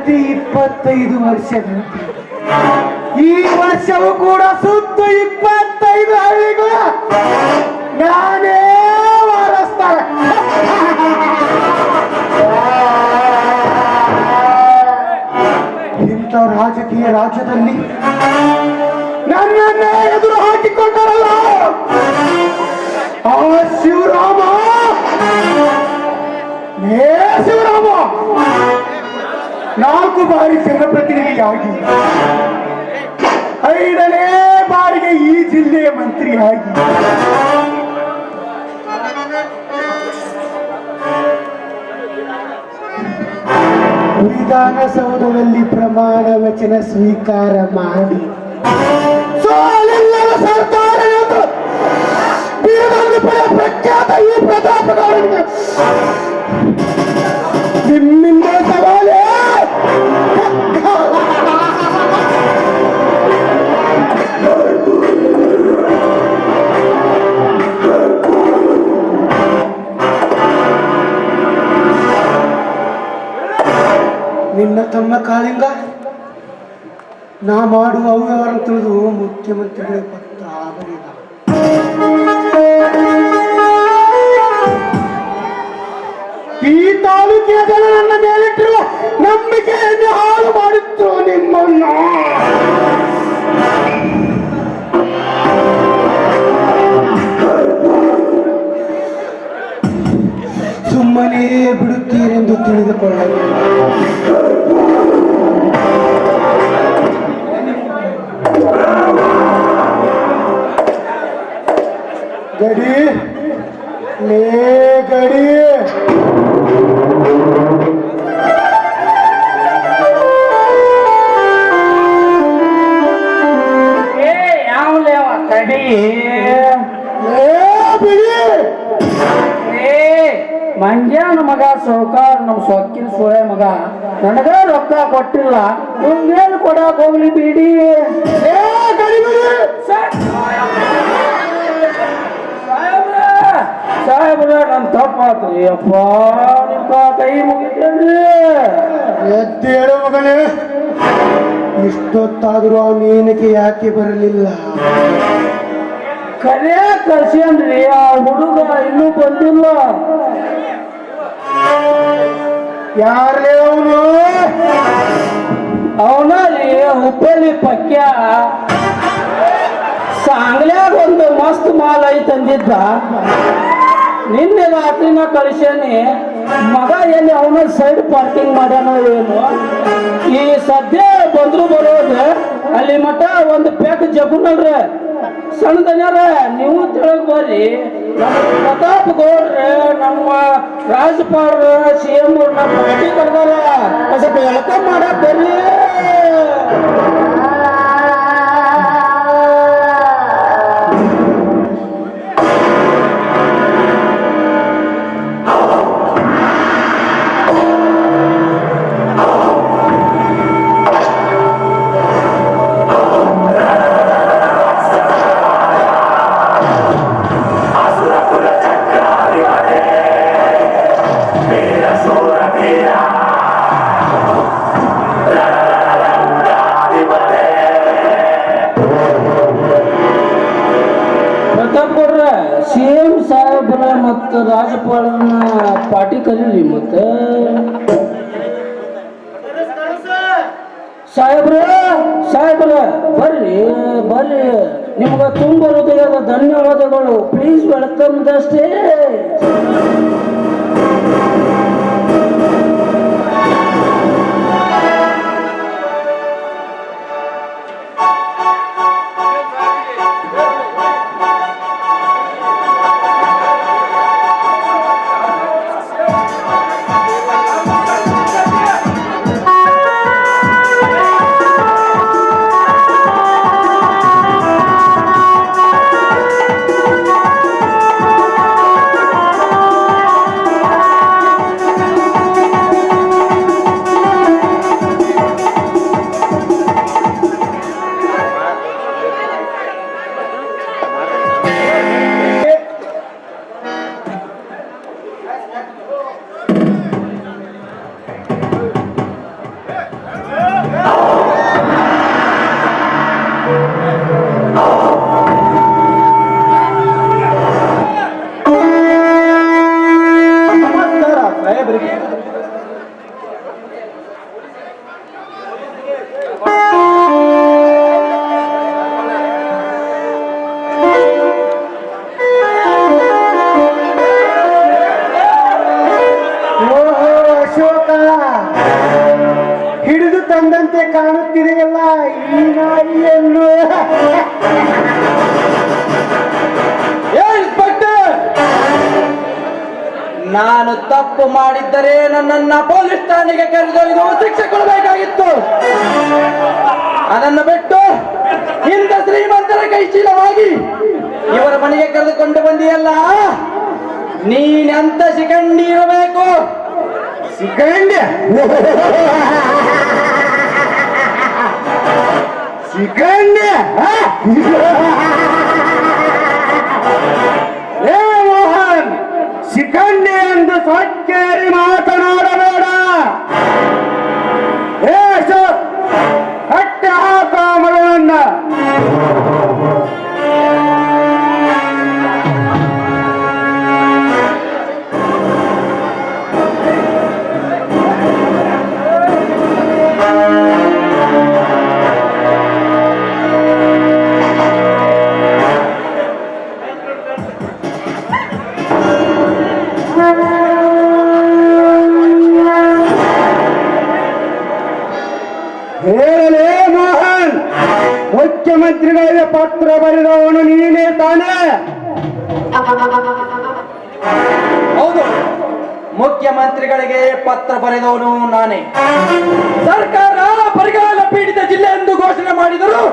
ಪ್ರತಿ 25 ವರ್ಷದಂತೆ ಈ ವರ್ಷವೂ ಕೂಡ ಸುತ್ತ 25 ಹಳ್ಳಿಗೂ ನಾನೇ ವಾರಸ್ತಾರ. ಇಂಥ ರಾಜಕೀಯ ರಾಜ್ಯದಲ್ಲಿ ನನ್ನನ್ನೇ ಎದುರು ಹಾಕಿಕೊಂಡರಲ್ಲ ಆ ಶಿವರಾಮ, ಶಿವರಾಮ 4 ಬಾರಿ ಜನಪ್ರತಿನಿಧಿಯಾಗಿ 5ನೇ ಬಾರಿಗೆ ಈ ಜಿಲ್ಲೆಯ ಮಂತ್ರಿಯಾಗಿ ವಿಧಾನಸೌಧದಲ್ಲಿ ಪ್ರಮಾಣ ವಚನ ಸ್ವೀಕಾರ ಮಾಡಿ ಸರ್ಕಾರ ಪ್ರಖ್ಯಾತ ಈ ಪ್ರತಾಪಗೌಡನಿಗೆ ನಿಮ್ಮಿಂದ ಸವಾಲೇ ನಿನ್ನ ತಮ್ಮ ಕಾಳಿಂಗ ನಾ ಮಾಡುವ ಅವ್ಯವಹಾರ ತಿಳಿದು ಮುಖ್ಯಮಂತ್ರಿಗಳ ಪತ್ರ ಬರೆದ. ಈ ತಾಲೂಕಿನ ಜನ ನನ್ನ ಮೇಲಿಟ್ಟಿರುವ ನಂಬಿಕೆಯನ್ನು ಹಾಳು ಮಾಡಿತ್ತು ನಿಮ್ಮನ್ನ. ಸುಮ್ಮನೆ ಬಿಡುತ್ತೀರೆಂದು ತಿಳಿದುಕೊಳ್ಳಲು ಗಡಿ ಲೇ ಗಡಿ ಯಾವಲೇವ ಕಡಿ ಮಂಡ್ಯಾನ ಮಗ ಸೌಕಾರ ನಮ್ಮ ಸೊಕ್ಕಿನ ಸೋಳೆ ಮಗ ನನಗ ರೊಕ್ಕ ಕೊಟ್ಟಿಲ್ಲ, ನಿಮ್ಗೇನು ಕೊಡಕ್ ಹೋಗ್ಲಿ ಬಿಡಿ. ಸಾಹೇಬ್ರ ನನ್ ತಪ್ಪಾತ್ರಿ ಅಪ್ಪ, ನಿಮ್ ಕೈ ಮುಗಿತೇನ್ರಿ. ಎದ್ದೇಳು ಮಗನೇ, ಇಷ್ಟೊತ್ತಾದ್ರೂ ಆ ಮೀನಿಗೆ ಯಾಕೆ ಬರಲಿಲ್ಲ? ಕರೆ ಕಳ್ಸೇನ್ರಿ, ಆ ಹುಡುಗ ಇನ್ನೂ ಬಂದಿಲ್ಲ. ಯಾರೇ ಅವನು? ಅವನಲ್ಲಿ ಹುಬ್ಬಳ್ಳಿ ಪಕ್ಯ ಸಾಂಗ್ಲ್ಯಾಗ ಒಂದು ಮಸ್ತ್ ಮಾಲ್ ಐ ತಂದಿದ್ದ. ನಿನ್ನೆ ರಾತ್ರಿನ ಕಳಿಸೇನಿ, ಮಗ ಎಲ್ಲಿ ಅವನ ಸೈಡ್ ಪಾರ್ಕಿಂಗ್ ಮಾಡ್ಯಾನೋ ಏನು. ಈ ಸದ್ಯ ಬಂದ್ರು ಬರೋದು ಅಲ್ಲಿ ಮಠ ಒಂದು ಪ್ಯಾಕ್ ಜಗುನಲ್ರಿ ಸಣ್ಣದನ್ಯಾರ, ನೀವು ತಿಳಗ್ ಬರ್ರಿ. ನಮ್ಮ ಪ್ರತಾಪ್ ಗೌಡ್ರೆ ನಮ್ಮ ರಾಜ್ಯಪಾಲ CM ನಮ್ಮ ಪಾರ್ಟಿ ಕರ್ದಾರ, ಸ್ವಲ್ಪ ವೆಲ್ಕಮ್ ಮಾಡಕ್ ಬರ್ರಿ. CM ಸಾಹೇಬ್ರ ಮತ್ತು ರಾಜ್ಯಪಾಲನ ಪಾರ್ಟಿ ಕರೀರಿ. ಮತ್ತೆ ಸಾಹೇಬ್ರ ಬರ್ರಿ ಬರ್ರಿ, ನಿಮ್ಗೆ ತುಂಬ ಹೃದಯದ ಧನ್ಯವಾದಗಳು. Please welcome the stage. ಕಾಣುತ್ತಿದೆಯಲ್ಲ ಈ ನಾಯಿಯನ್ನು. ಇನ್ಸ್ಪೆಕ್ಟರ್, ನಾನು ತಪ್ಪು ಮಾಡಿದ್ದರೆ ನನ್ನನ್ನ ಪೊಲೀಸ್ ಠಾಣೆಗೆ ಕರೆದೊಯ್ದು ಶಿಕ್ಷೆ ಕೊಡಬೇಕಾಗಿತ್ತು. ಅದನ್ನು ಬಿಟ್ಟು ಇಂಥ ಶ್ರೀಮಂತರ ಕೈಚೀಲವಾಗಿ ಇವರ ಮನೆಗೆ ಕರೆದುಕೊಂಡು ಬಂದಿಯಲ್ಲ, ನೀನೆಂತ ಶಿಖಂಡಿ ಇರಬೇಕು. ಶಿಖಂಡಿ ಶಿಖಂಡಿ ಏ ಮೋಹನ್, ಶಿಖಂಡಿ ಎಂದು ಸೊಕ್ಕೇರಿ ಮಾತನಾಡಬೇಡ. ಏ ಅಶೋಕ್, ಕಟ್ಟಿ ಹಾಕ ಮಗಳನ್ನ. ಹೇಳಲೇ ಮೋಹನ್, ಮುಖ್ಯಮಂತ್ರಿಗಳಿಗೆ ಪತ್ರ ಬರೆದವನು ನೀನೇ ತಾನೇ? ಹೌದು, ಮುಖ್ಯಮಂತ್ರಿಗಳಿಗೆ ಪತ್ರ ಬರೆದವನು ನಾನೇ. ಸರ್ಕಾರ ಬರಗಾಲ ಪೀಡಿತ ಜಿಲ್ಲೆ ಎಂದು ಘೋಷಣೆ ಮಾಡಿದರು,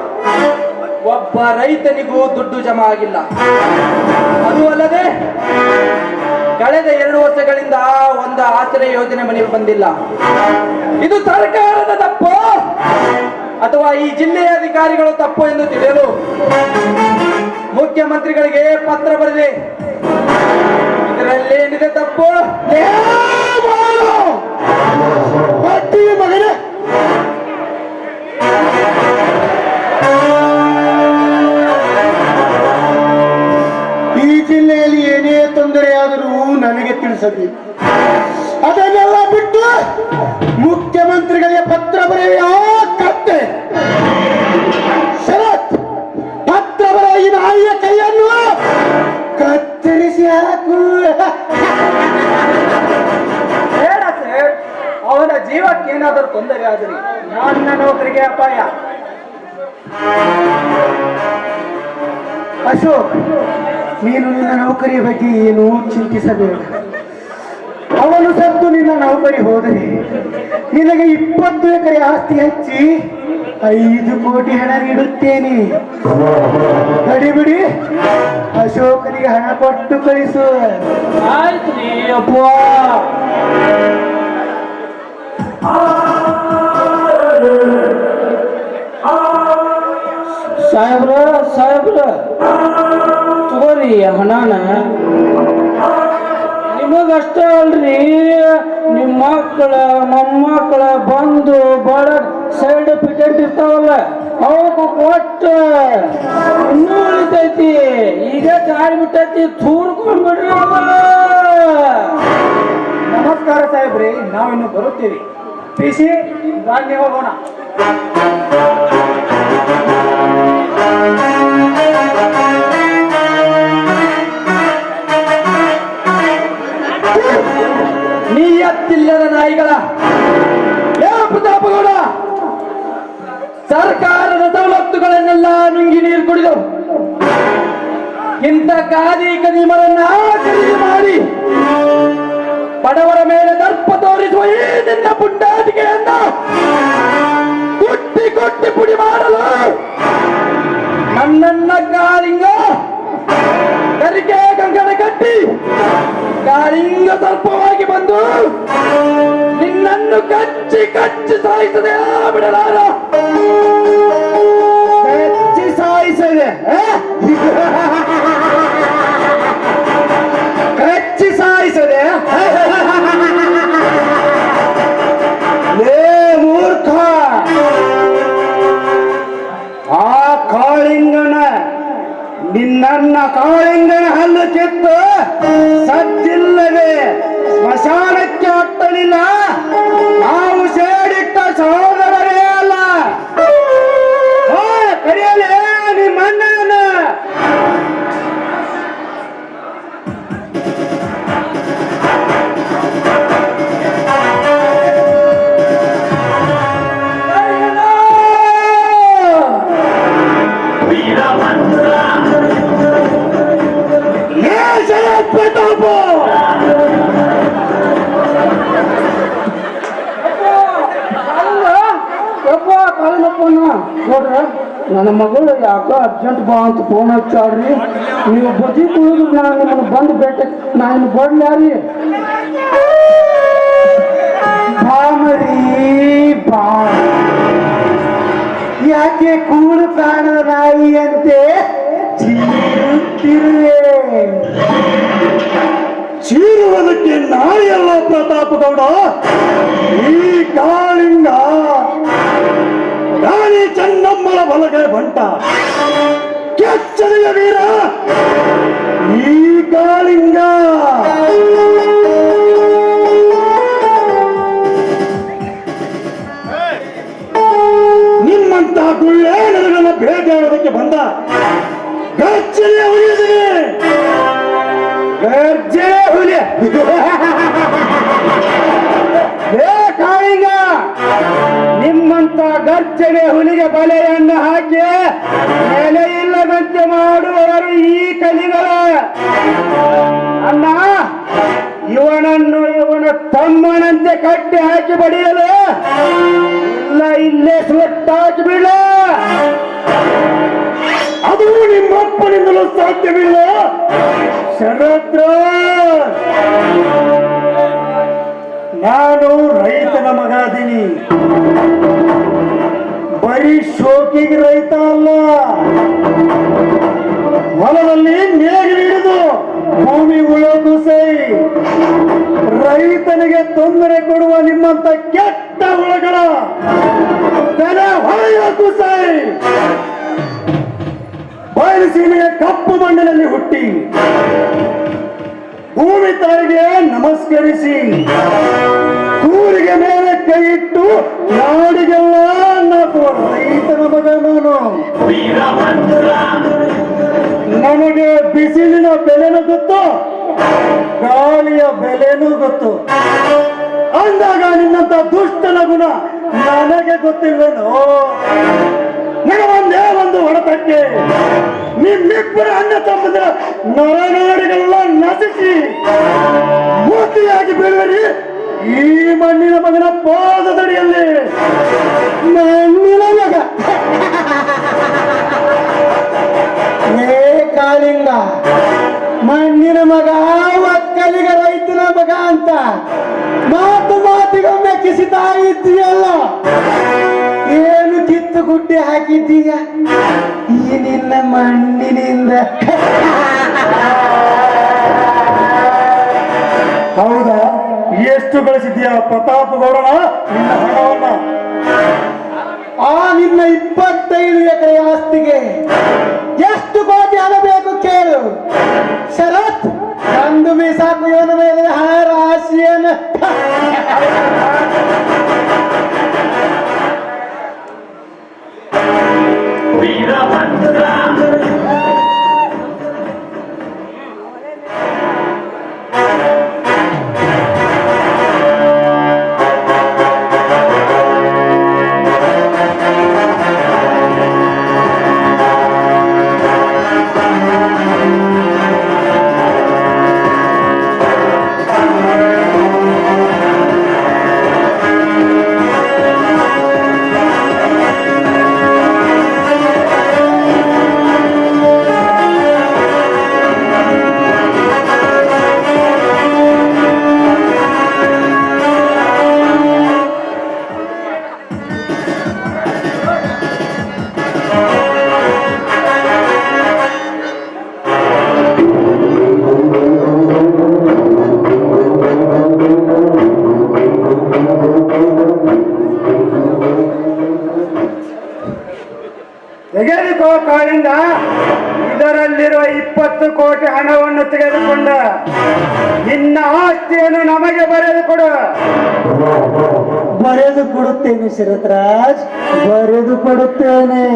ಒಬ್ಬ ರೈತನಿಗೂ ದುಡ್ಡು ಜಮಾ ಆಗಿಲ್ಲ. ಅದು ಅಲ್ಲದೆ ಕಳೆದ 2 ವರ್ಷಗಳಿಂದ ಒಂದು ಆಶ್ರಯ ಯೋಜನೆ ಮನೆಗೆ ಬಂದಿಲ್ಲ. ಇದು ಸರ್ಕಾರದ ತಪ್ಪು ಅಥವಾ ಈ ಜಿಲ್ಲೆಯ ಅಧಿಕಾರಿಗಳು ತಪ್ಪು ಎಂದು ತಿಳಿಯಲು ಮುಖ್ಯಮಂತ್ರಿಗಳಿಗೆ ಪತ್ರ ಬರೆದೆ. ಇದರಲ್ಲೇನಿದೆ ತಪ್ಪು? ಮಗನೇ, ಈ ಜಿಲ್ಲೆಯಲ್ಲಿ ಏನೇ ತೊಂದರೆಯಾದರೂ ನನಗೆ ತಿಳಿಸಬೇಕು. ಅದನ್ನೆಲ್ಲ ಬಿಟ್ಟು ಮುಖ್ಯಮಂತ್ರಿಗಳಿಗೆ ಪತ್ರ ಬರೆಯ ಕತ್ತೆ. ಶರತ್, ಪತ್ರ ಬರೆಯ ಈ ನಾಯಿಯ ಕೈಯನ್ನು ಕತ್ತರಿಸಿ ಹಾಕು. ಬೇಡ ಸರ್, ಅವನ ಜೀವಕ್ಕೇನಾದರೂ ತೊಂದರೆ ಆದರೆ ನನ್ನ ನೌಕರಿಗೆ ಅಪಾಯ. ಅಶೋಕ್, ನೀನು ನಿನ್ನ ನೌಕರಿಯ ಬಗ್ಗೆ ಏನೂ ಚಿಂತಿಸಬೇಡ. ಅವನು ಸತ್ತು ನಿನ್ನ ನೌಕರಿ ಹೋದರೆ ನಿನಗೆ 20 ಎಕರೆ ಆಸ್ತಿ ಹಚ್ಚಿ 5 ಕೋಟಿ ಹಣ ನೀಡುತ್ತೇನೆ. ಗಡಿಬಿಡಿ, ಅಶೋಕನಿಗೆ ಹಣ ಕೊಟ್ಟು ಕಳಿಸು. ಆಯ್ತು ಅಪ್ಪ. ಸಾಹೇಬ್ರ ತಗೋರಿ ಹಣನ. ನಿಮಗಷ್ಟ ಅಲ್ರಿ, ನಿಮ್ಮ ಮಕ್ಕಳ ಮೊಮ್ಮಕ್ಕಳ ಬಂದು ಬಡ ಸೈಡ್ ಪಿಟೆಂಟ್ ಇರ್ತಾವಲ್ಲ, ಅವಕ್ಕೂ ಕೊಟ್ಟು ಇನ್ನೂ ಉಳಿತೈತಿ. ಈಗ ಜಾರಿ ಬಿಟ್ಟೈತಿ, ತೂರ್ಕೊಂಡ್ಬಿಡ್ರಿ. ನಮಸ್ಕಾರ ಸಾಹೇಬ್ರಿ, ನಾವಿನ್ನು ಬರುತ್ತೀವಿ. ಪಿಸಿ ಗಾಂಧಿ ಹೋಗೋಣ. ನಿಯತ್ತಿಲ್ಲದ ನಾಯಿಗಳ ಪ್ರತಾಪಗೌಡ, ಸರ್ಕಾರದ ಸವಲತ್ತುಗಳನ್ನೆಲ್ಲ ನುಂಗಿ ನೀರು ಕುಡಿದು ಇಂಥ ಖಾದಿ ಕದೀಮರನ್ನ ಖರೀದಿ ಮಾಡಿ ಬಡವರ ಮೇಲೆ ದರ್ಪ ತೋರಿಸುವ ಈ ನಿನ್ನ ಪುಂಡಾಟಿಕೆಯನ್ನ ಕುಟ್ಟಿ ಕುಟ್ಟಿ ಪುಡಿ ಮಾಡಲು ನನ್ನನ್ನ ಕಾಳಿಂಗ ಕರಿಕೆ ಕಂಕಣ ಕಟ್ಟಿ ಕಾಳಿಂಗ ಸರ್ಪವಾಗಿ ಬಂದು ನಿನ್ನನ್ನು ಕಚ್ಚಿ ಕಚ್ಚಿ ಸಾಯಿಸದೆ ಬಿಡಲಾರ. ಕಚ್ಚಿ ಸಾಯಿಸದೆ, ಕಚ್ಚಿ ಸಾಯಿಸದೆ. ಲೇ ಮೂರ್ಖ, ಆ ಕಾಳಿಂಗನ ನಿನ್ನ ಕಾಳಿಂಗನ ಹಲ್ಲು ಕಿತ್ತು ಸಜ್ಜಿಲ್ಲದೆ ಸ್ಮಶಾನಕ್ಕೆ ಅಟ್ಟಲಿಲ್ಲ. ನಾವು ಸೇಡಿಟ್ಟ ಸಹೋದರರೇ ಅಲ್ಲ. ಕರೆಯಲೇ ನಿಮ್ಮಣ್ಣನ. ನನ್ನ ಮಗಳು ಯಾಕೋ ಅರ್ಜೆಂಟ್ ಬಾ ಅಂತ ಫೋನ್ ಹಚ್ಚಾಡ್ರಿ. ನೀವು ಬಜಿ ಕುಡಿದು ನಾನು ನಿಮ್ಮನ್ನು ಬಂದು ಭೇಟಿ ನಾನು ಬರ್ಲಾರಿ. ಬಾಮರಿ ಬಾ, ಯಾಕೆ ಕೂಳು ಕಾಣದ ನಾಯಿಯಂತೆ ಚೀರುತ್ತಿರುವೆ? ಚೀರುವುದಕ್ಕೆ ನಾಯಿಯಲ್ಲ ಪ್ರತಾಪಗೌಡ, ಈ ಕಾಳಿಂಗ ರಾಣಿ ಚೆನ್ನಮ್ಮಳ ಬಲಗೈ ಬಂಟ, ಕೆಚ್ಚನೆಯ ವೀರ ಈ ಕಾಳಿಂಗ. ನಿಮ್ಮಂತ ಗುಳ್ಳೇನರುಗಳ ಭೇಟಿಯಾಡೋದಕ್ಕೆ ಬಂದ ಗಚ್ಚನೆಯ ಉಳಿದಿದೆ. ಗರ್ಜೆ ಹುಲಿ ಹೇ ಕಾಳಿಂಗ, ನಿಮ್ಮಂತ ಗರ್ಜನೆ ಹುಲಿಗೆ ಬಲೆಯನ್ನು ಹಾಕಿ ನೆಲೆ ಇಲ್ಲದಂತೆ ಮಾಡುವವರು ಈ ಕಲಿಗಳ. ಅಣ್ಣ, ಇವನನ್ನು ಇವನ ತಮ್ಮನಂತೆ ಕಟ್ಟಿ ಹಾಕಿ ಬಡಿಯಲು ಇಲ್ಲ, ಇಲ್ಲೇ ಸುಟ್ಟಾಕಿ ಬಿಡ. ಅದು ನಿಮ್ಮಪ್ಪನಿಂದಲೂ ಸಾಧ್ಯವಿಲ್ಲ ಶರತ್ರ. ನಾನು ರೈತನ ಮಗ ಅದೀನಿ, ಬರೀ ಶೋಕಿಗೆ ರೈತ ಅಲ್ಲ. ಹೊಲದಲ್ಲಿ ನೇಗಿಲು ಹಿಡಿದು ಭೂಮಿ ಉಳೋದು ಸೈ, ರೈತನಿಗೆ ತೊಂದರೆ ಕೊಡುವ ನಿಮ್ಮಂತ ಕೆಟ್ಟ ಹುಳಗಳ ತಲೆ ಹೊಳೆಯೋಕು ಸೈ. ಬಯಲುಸೀಮೆಯ ಕಪ್ಪು ಮಣ್ಣಿನಲ್ಲಿ ಹುಟ್ಟಿ ಭೂಮಿ ತಾಯಿಗೆ ನಮಸ್ಕರಿಸಿ ಕೂರಿಗೆ ಮೇಲೆ ಕೈ ಇಟ್ಟು ನಾಡಿಗೆಲ್ಲ ಅನ್ನುವ ರೈತನ ಮಗ ನಾನು. ನನಗೆ ಬಿಸಿಲಿನ ಬೆಲೆನೂ ಗೊತ್ತು, ಗಾಳಿಯ ಬೆಲೆನೂ ಗೊತ್ತು. ಅಂದಾಗ ನಿನ್ನಂತ ದುಷ್ಟನ ಗುಣ ನನಗೆ ಗೊತ್ತಿಲ್ವೇನೋ? ಒಂದೇ ಒಂದು ಹೊಡೆತಕ್ಕೆ ನಿಮ್ಮಿಬ್ಬರ ಅಣ್ಣ ತಮ್ಮಂದಿರ ನರನಾಡಿಗಳೆಲ್ಲ ನಸಿಸಿ ಮೂರ್ತಿಯಾಗಿ ಬೀಳುವರಿ ಈ ಮಣ್ಣಿನ ಮಗನ ಪಾದದಡಿಯಲ್ಲಿ. ಮಣ್ಣಿನ ಮಗ ಹೇ ಕಾಳಿಂಗ, ಮಣ್ಣಿನ ಮಗ ಒಕ್ಕಲಿಗ ರೈತನ ಮಗ ಅಂತ ಮಾತು ಮಾತಿಗೊಮ್ಮೆ ಕಿಸಿತಾ ಇದ್ದೀಯಲ್ಲ. ಏನು ಕಿತ್ತು ಗುಡ್ಡೆ ಹಾಕಿದ್ದೀಯ ಈ ನಿನ್ನ ಮಣ್ಣಿನಿಂದ? ಹೌದಾ? ಎಷ್ಟು ಗಳಿಸಿದ್ದೀಯ ಪ್ರತಾಪಗೌಡನ ನಿನ್ನ ಹಣವನ್ನ? ಆ ನಿನ್ನ 25 ಎಕರೆ ಆಸ್ತಿಗೆ ಎಷ್ಟು ಕೋಟಿ ಹಣ ಬೇಕು ಕೇಳು ಶರತ್. ಒಂದು ಮೀಸಾಕು ಇವನ ಮೇಲೆ ಹಣ ರಾಶಿಯನ್ನು. ತೆಗೆದುಕೋ ಕಾಳಿಂಗ, ಇದರಲ್ಲಿರುವ 20 ಕೋಟಿ ಹಣವನ್ನು ತೆಗೆದುಕೊಂಡ ನಿನ್ನ ಆಸ್ತಿಯನ್ನು ನಮಗೆ ಬರೆದು ಕೊಡು. ಬರೆದು ಕೊಡುತ್ತೇನೆ ಶರತ್ರಾಜ್, ಬರೆದು ಕೊಡುತ್ತೇನೆ.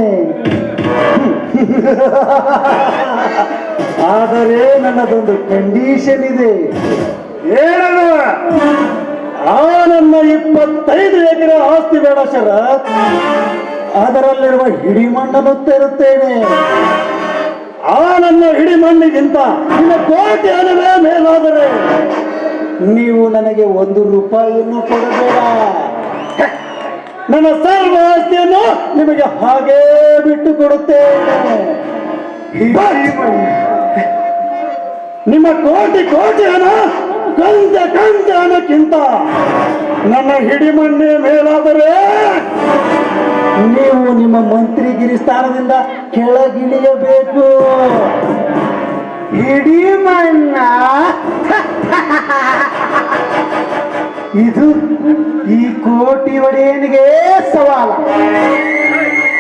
ಆದರೆ ನನ್ನದೊಂದು ಕಂಡೀಷನ್ ಇದೆ. ಏನದು? ಆ ನನ್ನ 25 ಎಕರೆ ಆಸ್ತಿ ಬೇಡ ಶರತ್, ಅದರಲ್ಲಿರುವ ಹಿಡಿಮಣ್ಣನ್ನು ತರುತ್ತೇನೆ. ಆ ನನ್ನ ಹಿಡಿಮಣ್ಣಿಗಿಂತ ನಿನ್ನ ಕೋಟಿ ಹಣವೇ ಮೇಲಾದರೆ ನೀವು ನನಗೆ 1 ರೂಪಾಯಿಯನ್ನು ಕೊಡಬೇಡ. ನನ್ನ ಸರ್ವ ಆಸ್ತಿಯನ್ನು ನಿಮಗೆ ಹಾಗೇ ಬಿಟ್ಟು ಕೊಡುತ್ತೇನೆ. ನಿಮ್ಮ ಕೋಟಿ ಕೋಟಿ ಹಣ ಕಂದ ಕಂದ ಹಣಕ್ಕಿಂತ ನನ್ನ ಹಿಡಿಮಣ್ಣೆ ಮೇಲಾದರೆ ನೀವು ನಿಮ್ಮ ಮಂತ್ರಿಗಿರಿ ಸ್ಥಾನದಿಂದ ಕೆಳಗಿಳಿಯಬೇಕು. ಹಿಡಿಮಣ್ಣ ಇದು ಈ ಕೋಟಿ ಒಡೆಯನಿಗೆ ಸವಾಲ.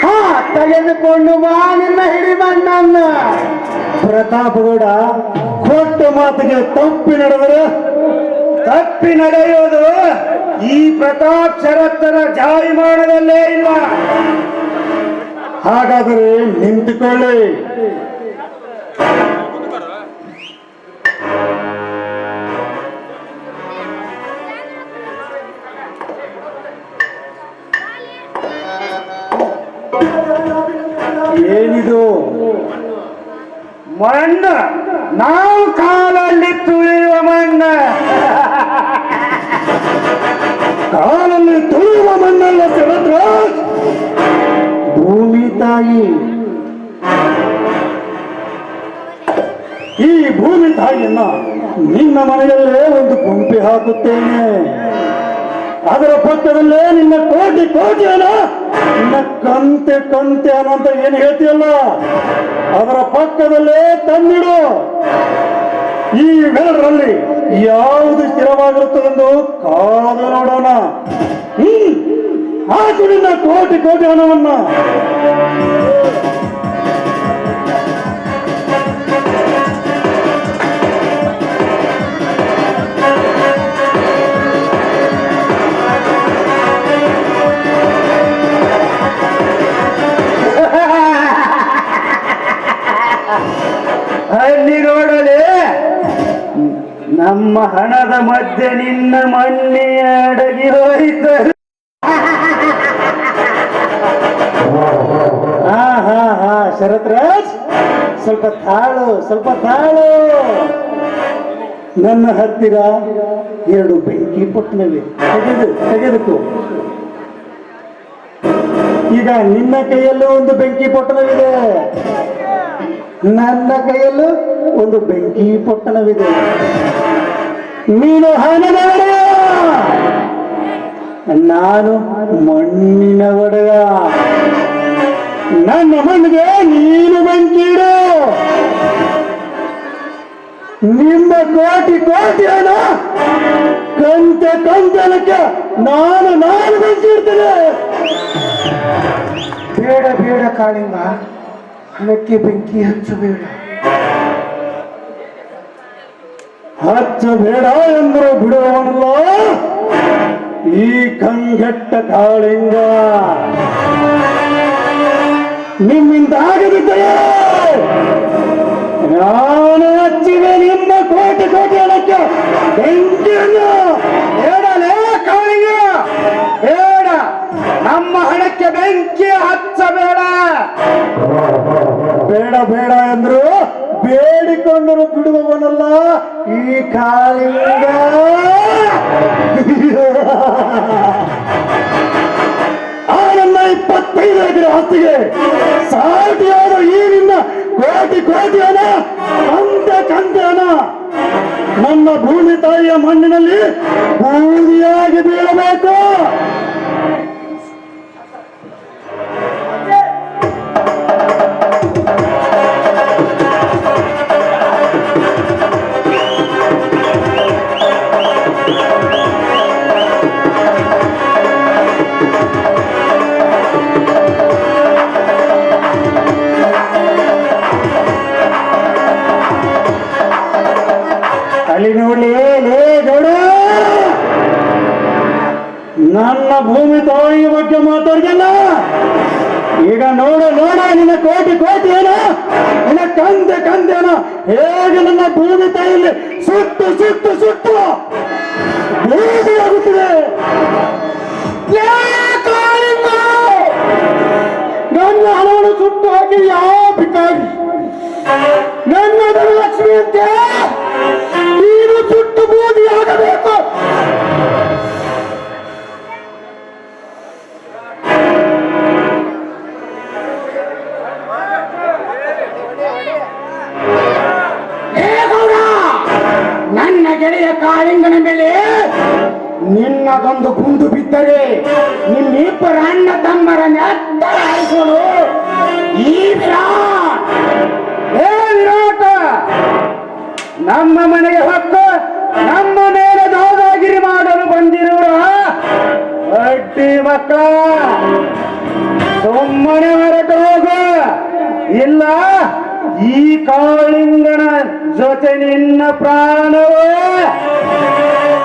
ಹಾ, ತೆಗೆದುಕೊಂಡು ಬಾ ನಿನ್ನ ಹಿಡಿಮಣ್ಣನ್ನ. ಪ್ರತಾಪಗೌಡ ಕೊಟ್ಟ ಮಾತಿಗೆ ತಪ್ಪಿ ನಡೆಯೋದು ಈ ಪ್ರತಾಪ್ ಶರತ್ತರ ಜಾರಿಮಾನದಲ್ಲೇ ಇಲ್ಲ. ಹಾಗಾದರೆ ನಿಂತುಕೊಳ್ಳಿ. ಏನಿದು? ಮಣ್ಣು, ನಾವು ಕಾಲಲ್ಲಿ ತುಳಿಯುವ ಮಣ್ಣು. ಕಾಲಲ್ಲಿ ತುಳಿಯುವ ಮಣ್ಣಲ್ಲ ಶರತ್ರಾಜ್, ಭೂಮಿ ತಾಯಿ. ಈ ಭೂಮಿ ತಾಯಿಯನ್ನ ನಿನ್ನ ಮನೆಯಲ್ಲೇ ಒಂದು ಗುಂಪೆ ಹಾಕುತ್ತೇನೆ. ಅದರ ಪಕ್ಕದಲ್ಲೇ ನಿನ್ನ ಕೋಟಿ ಕೋಟಿ ಹಣ, ನಿನ್ನ ಕಂತೆ ಕಂತೆ ಹಣ ಅಂತ ಏನು ಹೇಳ್ತೀಯಲ್ಲ, ಅದರ ಪಕ್ಕದಲ್ಲೇ ತಂದಿಡು. ಈ ವೆರಡರಲ್ಲಿ ಯಾವುದು ಸ್ಥಿರವಾಗಿರುತ್ತದೆಂದು ಕಾದು ನೋಡೋಣ. ಹಾಕು ನಿನ್ನ ಕೋಟಿ ಕೋಟಿ ಹಣವನ್ನ. ಅಲ್ಲಿ ನೋಡಲೇ, ನಮ್ಮ ಹಣದ ಮಧ್ಯೆ ನಿನ್ನ ಮಣ್ಣೆ ಅಡಗಿ ಹೋಯಿತು. ಹಾ ಶರತ್ರಾಜ್, ಸ್ವಲ್ಪ ತಾಳು. ನನ್ನ ಹತ್ತಿರ 2 ಬೆಂಕಿ ಪೊಟ್ಟಣವಿವೆ, ತೆಗೆದುಕೋ. ಈಗ ನಿನ್ನ ಕೈಯಲ್ಲೂ ಒಂದು ಬೆಂಕಿ ಪೊಟ್ಟಣವಿದೆ, ನನ್ನ ಕೈಯಲ್ಲೂ ಒಂದು ಬೆಂಕಿ ಪೊಟ್ಟಣವಿದೆ. ನೀನು ಹಣದ ಒಡೆಯ, ನಾನು ಮಣ್ಣಿನ ಒಡೆಯ. ನನ್ನ ಮಣ್ಣಿಗೆ ನೀನು ಬೆಂಕಿ ಇಡು. ನಿಮ್ಮ ಕೋಟಿ ಕೋಟಿ ಹಣ ಕಂತನಕ್ಕೆ ನಾನು ಬೆಂಕಿ ಇಡ್ತೇನೆ. ಬೇಡ ಕಾಳಿಂಗ, ಹಣಕ್ಕೆ ಬೆಂಕಿ ಹಚ್ಚಬೇಡ. ಹಚ್ಚಬೇಡ ಎಂದರು ಬಿಡುವವನಲ್ಲ ಈ ಕಂಗೆಟ್ಟ ಕಾಳಿಂಗ. ನಿಮ್ಮಿಂದ ಆಗದಿದ್ದರೆ ನಾನು ಹಚ್ಚಿವೆ ನಿಮ್ಮ ಕೋಟಿ ಕೋಟಿ ಹಣಕ್ಕೆ ಬೆಂಕಿಯನ್ನು. ಹೇಳಲೇ ಕಾಳಿಂಗ, ಬೇಡ, ನಮ್ಮ ಹಣಕ್ಕೆ ಬೆಂಕಿ ಹಚ್ಚಬೇಡ. ಬೇಡ ಎಂದ್ರು ಬೇಡಿಕೊಂಡರು ಬಿಡುವವನಲ್ಲ ಈ ಕಾಳಿಂಗ. ಆ ನನ್ನ 25 ಎಕರೆ ಆಸ್ತಿಗೆ ಸಾಟಿಯಾದ ಈ ನಿನ್ನ ಕೋಟಿ ಕೋಟಿ ಹಣ, ಕಂತೆ ಹಣ ನನ್ನ ಭೂಮಿ ತಾಯಿಯ ಮಣ್ಣಿನಲ್ಲಿ ಬೂದಿಯಾಗಿ ಬೀಳಬೇಕು. ಅಲ್ಲಿ ನೋಡಿ ಲೇ ಗೌಡ, ನನ್ನ ಭೂಮಿ ತಾಯಿಯ ಬಗ್ಗೆ ಮಾತಾಡ್ದಲ್ಲ. ಈಗ ನೋಡ ನಿನ್ನ ಕೋಟಿ ಕೋಟಿ ಏನ, ನಿನ್ನ ಕಂದೆ ಹೇಗೆ ನನ್ನ ಭೂಮಿ ತಾಯಿಯಲ್ಲಿ ಸುಟ್ಟು ಬೂದಿಯಾಗುತ್ತಿದೆ. ನನ್ನ ಹಣವನ್ನು ಸುಟ್ಟು ಹಾಕಿ ಯಾವ ಭಿಕಾರಿ ನನ್ನ ಧನಲಕ್ಷ್ಮಿ ಅಂತೆ ನೀನು ಸುಟ್ಟು ಬೂದಿಯಾಗಬೇಕು. ನಿನ್ನದೊಂದು ಗುಂಡು ಬಿದ್ದರೆ ನಿಮ್ಮಿಬ್ಬರ ಅಣ್ಣ ತಮ್ಮರ ನೆತ್ತರ ಹಾಯಿಸೋದು ಈ ವಿರಾಟ್. ಏ ವಿರಾಟ, ನಮ್ಮ ಮನೆಗೆ ಹೊತ್ತು ನಮ್ಮ ಮೇಲೆ ದಾದಾಗಿರಿ ಮಾಡಲು ಬಂದಿರುವ ಅಡ್ಡಿ ಮಕ್ಕಳ, ಸುಮ್ಮನೆ ಹೊರಟು ಹೋಗು, ಇಲ್ಲ ಈ ಕಾಳಿಂಗನ ಜೊತೆ ನಿನ್ನ ಪ್ರಾಣವೇ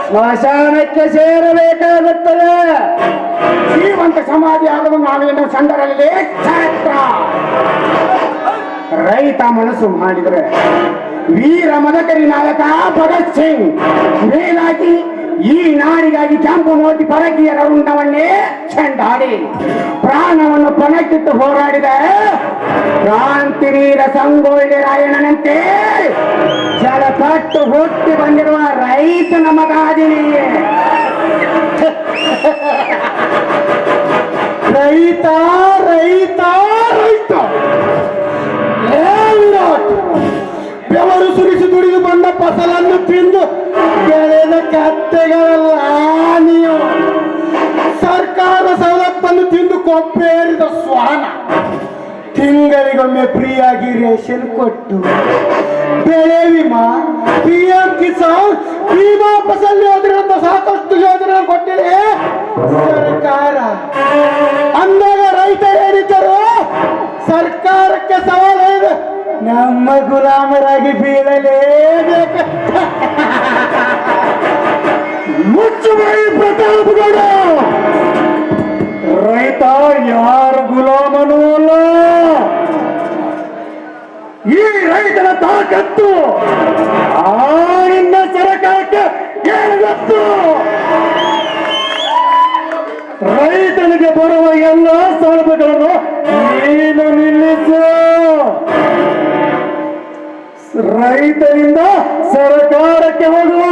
ಸ್ಮಶಾನಕ್ಕೆ ಸೇರಬೇಕಾಗುತ್ತದೆ. ಜೀವಂತ ಸಮಾಧಿ ಆಗಲು ನಾವೇನು ಸಂದರಲ್ಲಿ ಛತ್ರ. ರೈತ ಮನಸ್ಸು ಮಾಡಿದರೆ ವೀರ ಮದಕರಿ ನಾಯಕ ಭಗತ್ ಸಿಂಗ್ ಮೇಲಾಗಿ ಈ ನಾಡಿಗಾಗಿ ಕೆಂಪು ಮೋತಿ ಪರಕೀಯರ ಉಂಡವನ್ನೇ ಚೆಂಡಾಡಿ ಪ್ರಾಣವನ್ನು ಪಣಕ್ಕಿಟ್ಟು ಹೋರಾಡಿದ ಕ್ರಾಂತಿವೀರ ಸಂಗೊಳ್ಳಿ ರಾಯಣ್ಣನಂತೆ ಜಲಪಟ್ಟು ಹುಟ್ಟಿ ಬಂದಿರುವ ರೈತನ ಮಗ ಆದಿನಿ. ರೈತ ರೈತ ರೈತ, ಬೆವರು ಸುರಿಸಿ ದುಡಿದು ಬಂದ ಫಸಲನ್ನು ತಿಂದು ಬೆಳೆದ ಕತ್ತೆಗಳಲ್ಲ ನೀವು. ಸರ್ಕಾರ ಸವಲತ್ತನ್ನು ತಿಂದು ಕೊಪ್ಪೇರಿದ ಶ್ವಾನ. ತಿಂಗಳಿಗೊಮ್ಮೆ ಫ್ರೀಯಾಗಿ ರೇಷನ್ ಕೊಟ್ಟು ಬೆಳೆ ವಿಮಾ, PM ಕಿಸಾನ್, ವಿಮಾ ಫಸಲ್ ಯೋಜನೆ ಸಾಕಷ್ಟು ಯೋಜನೆ ಕೊಟ್ಟಿದೆ ಸರ್ಕಾರ. ಅಂದಾಗ ರೈತ ಏನಿದ್ದರು ಸರ್ಕಾರಕ್ಕೆ ಸವಾಲು ಇದೆ, ನಮ್ಮ ಗುಲಾಮರಾಗಿ ಬೀಳಲೇಬೇಕು. ಮುಚ್ಚುಮೈ ಪ್ರತಾಪಗೌಡ, ರೈತ ಯಾರ ಗುಲಾಮನೂ ಅಲ್ಲ. ಈ ರೈತನ ತಾಕತ್ತು ಆ ನಿನ್ನ ಸರಕಾರಕ್ಕೆ ಏನು ಗೊತ್ತು? ರೈತನಿಗೆ ಬರುವ ಎಲ್ಲ ಸೌಲಭ್ಯಗಳನ್ನು ನೀನು ನಿಲ್ಲಿಸು. ರೈತನಿಂದ ಸರ್ಕಾರಕ್ಕೆ ಹೋಗುವ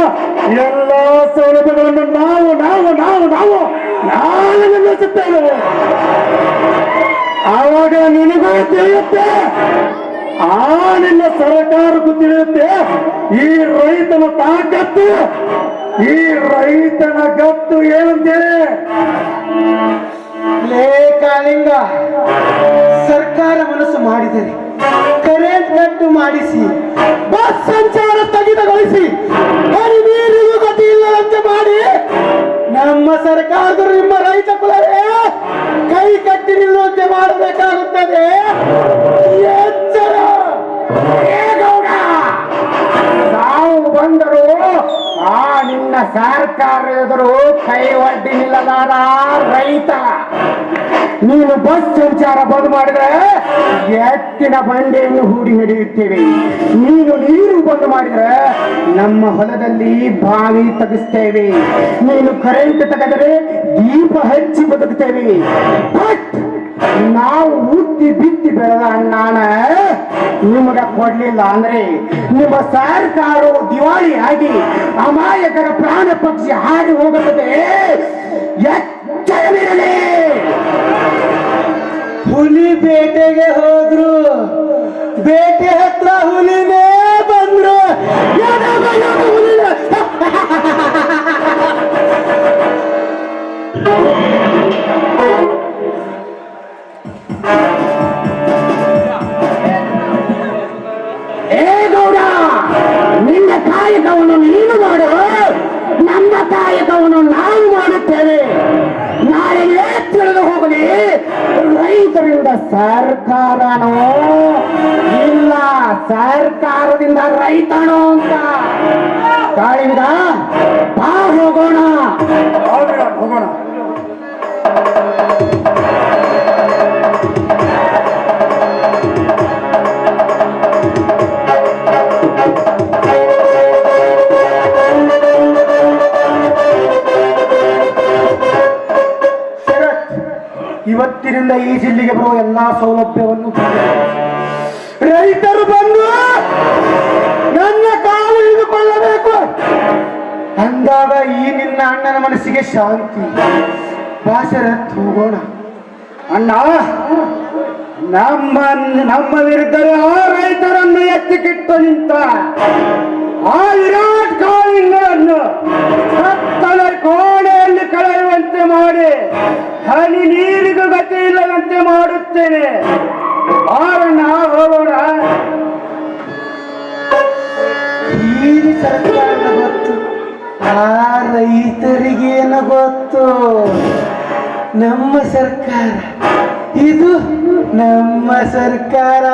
ಎಲ್ಲ ಸೌಲಭ್ಯಗಳನ್ನು ನಾವು ನಾವು ನಾವು ನಾವು ನಾವು ನಿಲ್ಲಿಸುತ್ತೇವೆ. ಆವಾಗ ನಿನಗೂ ತಿಳಿಯುತ್ತೆ, ಆ ನಿನ್ನ ಸರ್ಕಾರಕ್ಕೂ ತಿಳಿಯುತ್ತೆ ಈ ರೈತನ ತಾಕತ್ತು, ಈ ರೈತನ ಗತ್ತು ಏನಂತೇಳಿ. ಲೇ ಕಾಳಿಂಗ, ಸರ್ಕಾರ ಮನಸ್ಸು ಮಾಡಿದರೆ ಕರೆಂಟ್ ಕಟ್ಟು ಮಾಡಿಸಿ, ಬಸ್ ಸಂಚಾರ ಸ್ಥಗಿತಗೊಳಿಸಿ, ನೀರಿಗೂ ಗತಿ ಇಲ್ಲದಂತೆ ಮಾಡಿ ನಮ್ಮ ಸರ್ಕಾರದವರು ನಿಮ್ಮ ರೈತ ಕುಲವೇ ಕೈ ಕಟ್ಟಿ ನಿಲ್ಲುವಂತೆ ಮಾಡಬೇಕಾಗುತ್ತದೆ. ಎಚ್ಚರ. ನಾವು ಬಂದರು ಆ ನಿನ್ನ ಸರ್ಕಾರ ಎದುರು ಕೈ ಒಡ್ಡಿ ನಿಲ್ಲದಾರ ರೈತ. ನೀನು ಬಸ್ ಸಂಚಾರ ಬಂದ್ ಮಾಡಿದ್ರೆ ಎತ್ತಿನ ಬಂಡೆಯನ್ನು ಹೂಡಿ ಹಿಡಿಯುತ್ತೇವೆ. ನೀನು ನೀರು ಬಂದ್ ಮಾಡಿದ್ರೆ ನಮ್ಮ ಹೊಲದಲ್ಲಿ ಬಾವಿ ತೆಗಿಸ್ತೇವೆ. ನೀನು ಕರೆಂಟ್ ತೆಗೆದರೆ ದೀಪ ಹಚ್ಚಿ ಬದುಕ್ತೇವೆ. ಬಟ್ ನಾವು ಹುಟ್ಟಿ ಬಿತ್ತಿ ಬೆಳೆದ ಅಣ್ಣಾನ ನಿಮಗ ಕೊಡ್ಲಿಲ್ಲ ಅಂದ್ರೆ ನಿಮ್ಮ ಸರ್ಕಾರವು ದಿವಾಳಿ ಆಗಿ ಅಮಾಯಕರ ಪ್ರಾಣ ಪಕ್ಷಿ ಹಾರಿ ಹೋಗುತ್ತದೆ. ಎಚ್ಚರವಿರಲಿ. ಹುಲಿ ಬೇಟೆಗೆ ಹೋದ್ರು, ಬೇಟೆ ಹತ್ರ ಹುಲಿನೇ ಬಂದ್ರು. ಏ ಗೌಡ, ನಿನ್ನ ಕಾಯಕವನ್ನು ನೀನು ಮಾಡು, ನಮ್ಮ ಕಾಯಕವನ್ನು ನಾವು ಮಾಡುತ್ತೇವೆ. ನಾಳೆಯೇ ತಿಳಿದು ಹೋಗಲಿ, ರೈತರಿಂದ ಸರ್ಕಾರನೋ ಇಲ್ಲ ಸರ್ಕಾರದಿಂದ ರೈತನೋ ಅಂತ. ಕಾಳಿಂಗ ಬಾ ಹೋಗೋಣ. ಹೋಗೋಣ. ಇವತ್ತಿನಿಂದ ಈ ಜಿಲ್ಲೆಗೆ ಬರುವ ಎಲ್ಲಾ ಸೌಲಭ್ಯವನ್ನು ರೈತರು ಬಂದು ನನ್ನ ಕಾಲು ಹಿಡಿದುಕೊಳ್ಳಬೇಕು ಅಂದಾಗ ಈ ನಿನ್ನ ಅಣ್ಣನ ಮನಸ್ಸಿಗೆ ಶಾಂತಿ. ಭಾಷರತ್ ಹೋಗೋಣ. ಅಣ್ಣ, ನಮ್ಮ ವಿರುದ್ಧ ಆ ರೈತರನ್ನು ಎತ್ತಿಕಿಟ್ಟು ನಿಂತ ಆ ವಿರಾಟ್ ಕಾಳಿಂಗರನ್ನು ಕತ್ತಲೆ ಹನಿ ನೀರಿಗೂ ಗತಿ ಇಲ್ಲದಂತೆ ಮಾಡುತ್ತೇನೆ. ಆರಣ್ಣ ಹೋಗೋಣ. ಈ ಸರ್ಕಾರದ ಗೊತ್ತು, ಆ ರೈತರಿಗೇನು ಗೊತ್ತು? ನಮ್ಮ ಸರ್ಕಾರ ಇದು, ನಮ್ಮ ಸರ್ಕಾರ.